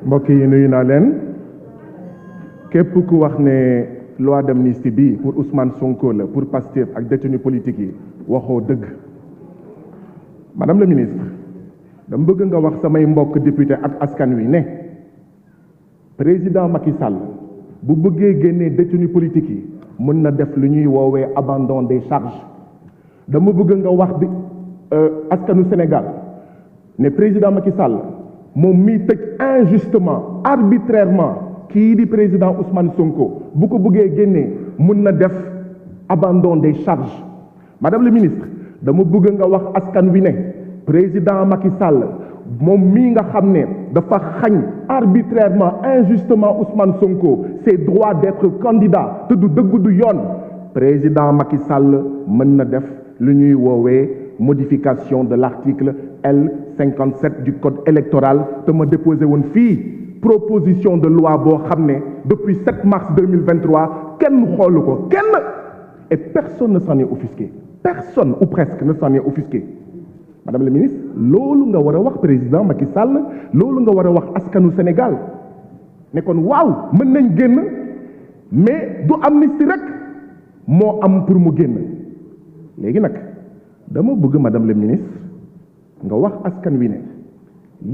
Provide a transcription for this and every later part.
mbokk yi nuyu naa leen képp ku wax ne loi d'amnistie bi pour Ousmane Sonko la pour Pastef ak détenus politiques yi waxoo dëgg. Madame la ministre dama bëgg nga wax samay mbokk député ak askan wi ne président Macky Sall bu bëggee génnee détenus politiques yi mën na def lu ñuy woowee abandon des charges. dama bëgg nga wax bi askanu Sénégal ne président Macky Sall moom miy tëj injustement arbitrairement kii di président Ousmane Sonko bu ko bëggee génnee mën na def abandon des charges. Madame le ministre dama bëgg nga wax askan wi ne président Macky Sall moom mii nga xam ne dafa xañ arbitrairement injustement Ousmane Sonko ses droits d'être candidat te du dëgg du yoon président Macky Sall mën na def lu ñuy woowee modification de l'article L57 du code électoral te ma déposé woon fii proposition de loi boo xam ne depuis 7 mars 2023 kenn xoolu ko kenn et personne ne s'en est offusqué personne ou presque ne s'en est offusqué. Madame la ministre loolu nga war a wax président Macky Sall loolu nga war a wax askanu Sénégal ne kon waaw mën nañ génn mais du amnistie rek moo am pour mu génn. léegi nag dama bëgg madame la ministre nga wax askan wi ne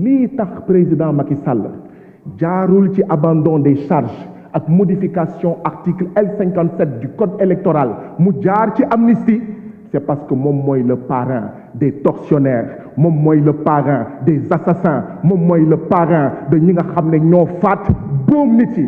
lii tax président Macky Sall jaarul ci abandon des charges ak modification article L57 du code électoral mu jaar ci amnistie c'est parce que moom mooy le parrain des tortionnaires moom mooy le parrain des assassins moom mooy le parrain de ñi nga xam ne ñoo faat boom nit yi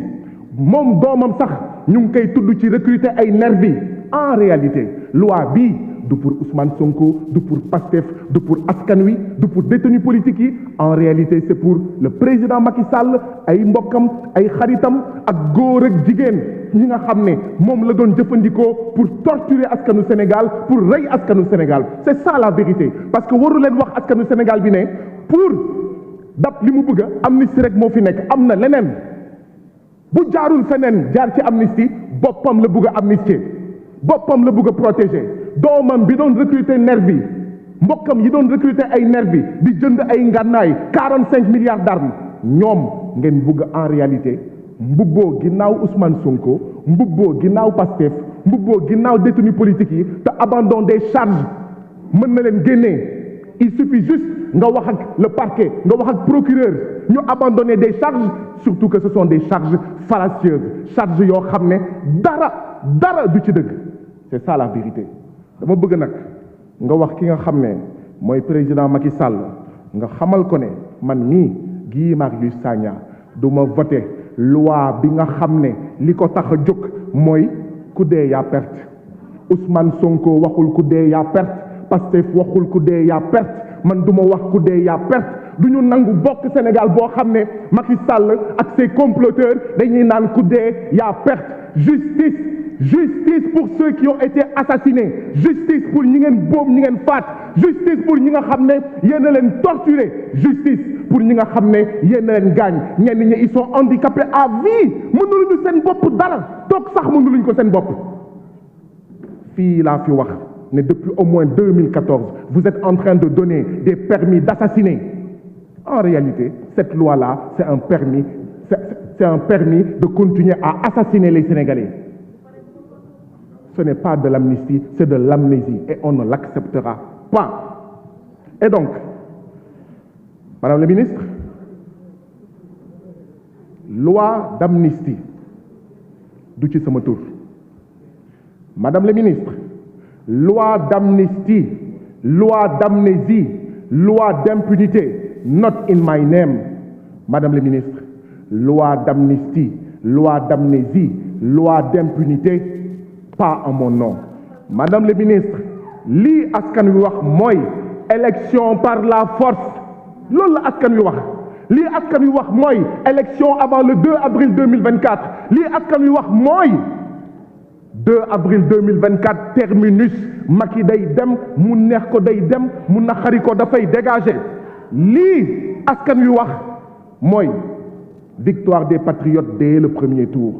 moom doomam sax ñu ngi koy tudd ci recruter ay nervis. En réalité loi bi du pour Ousmane Sonko du pour Pastef du pour askan wi du pour détenus politiques yi en réalité c'est pour le président Macky Sall ay mbokkam ay xaritam ak góor ak jigéen ñi nga xam ne moom la doon jëfandikoo pour torturer askanu Sénégal pour rey askanu Sénégal c'est ça la vérité parce que waru leen wax askanu Sénégal bi ne pour dab li mu bëgg a amnistie rek moo fi nekk am na leneen bu jaarul feneen jaar ci amnistie boppam la bëgg a amnistier boppam la bëgg a protéger doomam bi doon recruter nervi mbokkam yi doon recruter ay nervi di jënd ay ngànnaay 45 milliards d'armes ñoom ngeen bëgg en réalité mbubboo ginnaaw Ousmane Sonko mbubboo ginnaaw Pastef mbubboo ginnaaw détenu politique yi te abandon des charges mën na leen génnee il suffit juste nga wax ak le parquet nga wax ak procureur ñu abandonner des charges surtout que ce sont des charges fallacieuses charges yoo xam ne dara du ci dëgg. c'est ça la vérité dama bëgg nag nga wax ki nga xam ne mooy président Macky Sall nga xamal ko ne man mii Guy Marius Sagna du ma voté loi bi nga xam ne li ko tax a jóg mooy ku dee yaa perte Ousmane Sonko waxul ku dee yaa perte Pastef waxul ku dee yaa perte man du ma wax ku dee yaa perte du ñu nangu bokk Sénégal boo xam ne Macky Sall ak ses comploteurs dañuy naan ku dee yaa perte justice pour ceux qui ont été assassinés justice pour ñi ngeen boom ñi ngeen faat justice pour ñi nga xam ne yéen a leen torturé justice pour ñi nga xam ne yéen a leen gaañ ñenn ñi ils sont handicapés à vie mënuluñu seen bopp dara toog sax mënuluñu ko seen bopp fii laa fi wax ne depuis au moins 2014 vous êtes en train de donner des permis d'assassiner en réalité cette loi-là c'est un permis de continuer à assassiner les Sénégalais. Ce n'est pas de l'amnistie, c'est de l'amnésie et on ne l'acceptera pas. Et donc, Madame la ministre, loi d'amnistie du ci sama tur. Madame la ministre, loi d'amnistie, loi d'amnésie, loi d'impunité, not in my name. Madame la ministre, loi d'amnistie, loi d'amnésie, loi d'impunité, pas en mon nom. Madame le ministre lii askan wi wax mooy élection par la force loolu la askan wi wax lii askan wi wax mooy élection avant le 2 avril 2024 lii askan wi wax mooy 2 avril 2024 terminus Macky day dem mu neex ko day dem mu naqari ko dafay dégager lii askan wi wax mooy victoire des patriotes dès le premier tour.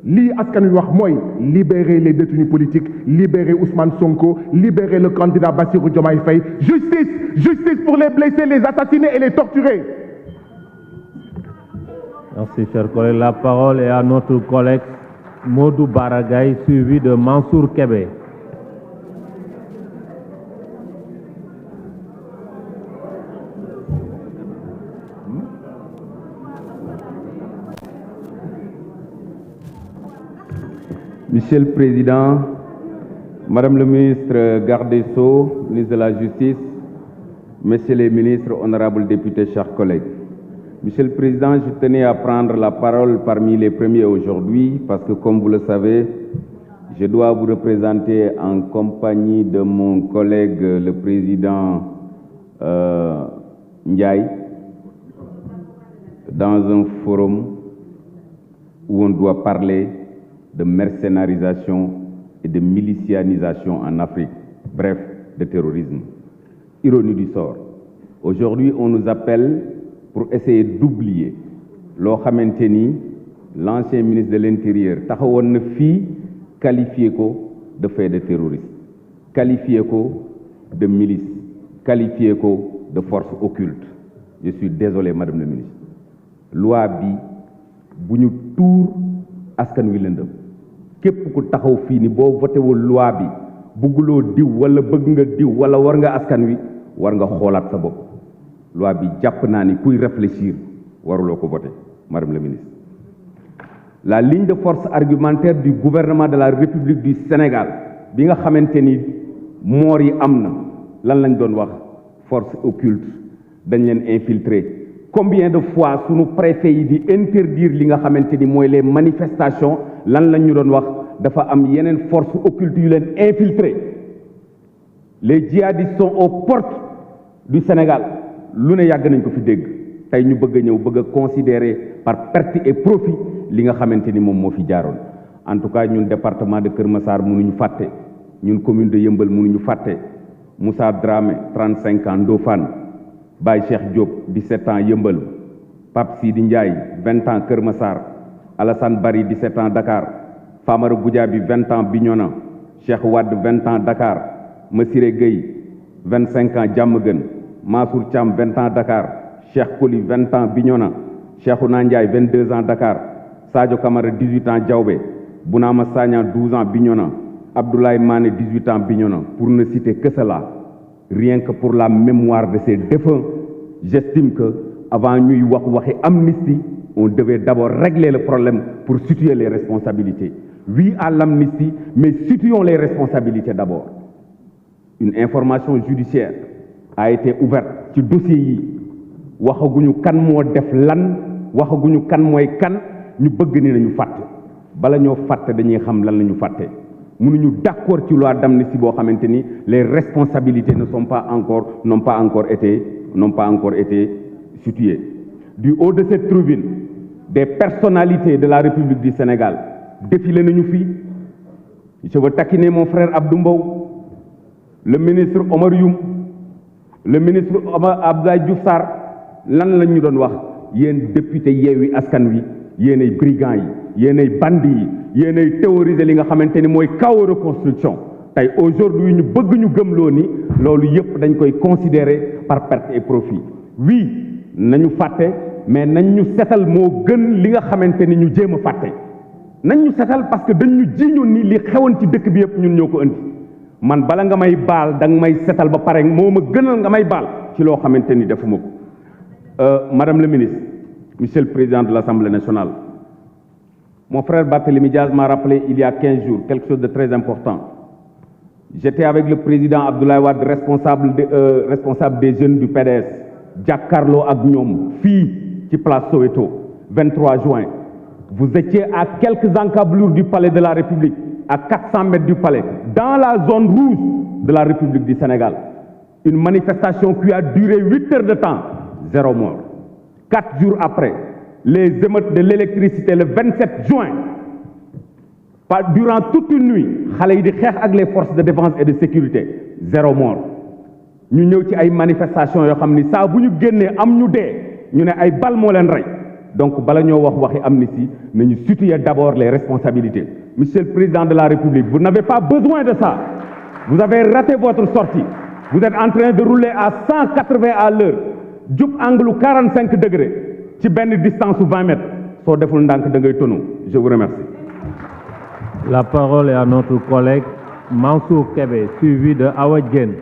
lii askan wi wax mooy libérer les détenus politiques libérer Ousmane Sonko libérer le candidat Bassirou Diomaye Faye justice pour les blessés les assassinés et les torturés Merci, chers collègues. La parole est à notre collègue Modou Baragaï, suivi de Mansour Kébé. Monsieur le Président, Madame le ministre Garde des Sceaux, ministre de la Justice, Messieurs les ministres, honorables députés, chers collègues. Monsieur le Président, je tenais à prendre la parole parmi les premiers aujourd'hui parce que, comme vous le savez, je dois vous représenter en compagnie de mon collègue, le Président Ndiaye, dans un forum où on doit parler de mercénarisation et de milicianisation en Afrique, bref, de terrorisme. Ironie du sort. Aujourd'hui, on nous appelle pour essayer d'oublier loo xamante ni l'ancien ministre de l'Intérieur taxawoon na fii qualifié ko de fait de terroriste, qualifié ko de milice, qualifié ko de force occulte. Je suis désolé, Madame le ministre. Loi bi bu ñu tuur askan wi lëndëm képp ku taxaw fii ni boo voté wul loi bi bëgguloo diw wala bëgg nga diw wala war nga askan wi war nga xoolaat sa bopp. Loi bi jàpp naa ni kuy réfléchir waruloo ko voté, Madame la ministre. La ligne de force argumentaire du gouvernement de la République du Sénégal bi nga xamante ni moor yi am na lan lañ doon wax force occulte dañ leen infiltrer. Combien de fois sunu préfet yi di interdire li nga xamante ni mooy les manifestations lan lañ ñu doon wax dafa am yeneen force occulte yu leen infiltrer. Les djihadistes sont aux portes du Sénégal lu ne yàgg nañ ko fi dégg tey ñu bëgg a ñëw bëgg a considérer par perte et profit li nga xamante ni moom moo fi jaaroon. En tout cas ñun département de Kër Massar mënuñu fàtte, ñun commune de Yeumbeul mënuñu fàtte Moussa Dramé 35 ans Ndofane, Baye Cheikh Diop 17 ans Yeumbeul, Pape Sidi Ndiaye 20 ans Kër Massar, Alassane Bari 17 ans Dakar, Famara Goudiaby 20 ans Bignona, Cheikh Wade 20 ans Dakar, Massiré Gueye 25 ans Diamaguène, Mansour Thiam 20 ans Dakar, Cheikh Koli 20 ans Bignona, Cheikhouna Ndiaye 22 ans Dakar, Sadio Kamara 18 ans Diaobé, Bounama Sagna 12 ans Bignona, Abdoulaye Mané 18 ans Bignona, pour ne citer que cela. Rien que pour la mémoire de ces défunts, j'estime que avant ñuy waxi amnistie, on devait d'abord régler le problème pour situer les responsabilités. Oui à l'amnistie, mais situons les responsabilités d'abord. Une information judiciaire a été ouverte ci dossier yi waxaguñu kan moo def lan waxaguñu kan mooy kan ñu bëgg ni nañu fàtte bala ñoo fàtte dañuy xam lan la ñu fàtte mënuñu d'accord ci loi d'amnistie boo xamante ni les responsabilités n'ont pas encore été situées. Du haut de cette tribune, des personnalités de la République du Sénégal défilé nañu fii. Je veux taquiner mon frère Abdou Mbow, le ministre Omar Youm, le ministre Abdoulaye Diouf Sarr lan lañ ñu doon wax yéen député Yewwi Askan Wi yéenay brigands yi yéenay bandits yi yéenay théoriser li nga xamante ni mooy chaos reconstruction tey aujourd'hui ñu bëgg ñu gëmloo ni loolu yëpp dañ koy considérer par perte et profit. Oui nañu fàtte mais nañ ñu setal moo gën li nga xamante ni ñu jéem a fàtte nañ ñu setal parce que dañ ñu jiñoon ni li xewoon ci dëkk bi yëpp ñun ñoo ko indi man bala nga may baal da nga may setal ba pare moo ma gënal nga may baal ci loo xamante ni defuma ko. Madame le ministre, Monsieur le Président de l'Assemblée nationale, mon frère Barthélémy Diaz m'a rappelé il y a 15 jours quelque chose de très important. J'étais avec le président Abdoulaye Wade, responsable des jeunes du PDS, jàkkaarloo ak ñoom fii ci place Soweto, 23 juin. Vous étiez à quelques encablures du palais de la République, à 400 mètres du palais, dans la zone rouge de la République du Sénégal. Une manifestation qui a duré 8 heures de temps, 0 mort. 4 jours après, les émeutes de l'électricité le 27 juin, durant toute une nuit, xale yi di xeex ak les forces de défense et de sécurité, 0 mort. ñu ñëw ci ay manifestations yoo xam ni saa bu ñu génnee am ñu dee ñu ne ay bal moo leen rey donc bala ñoo wax waxi amnistie nañu situer d'abord les responsabilités. Monsieur le Président de la République, vous n'avez pas besoin de ça. Vous avez raté votre sortie. Vous êtes en train de rouler à 180 à l'heure jub angle 45 degrés ci benn distance 20 mètres soo deful ndànk da ngay tonu. Je vous remercie. La parole est à notre collègue Mansour Kébé, suivi de Awa Diène.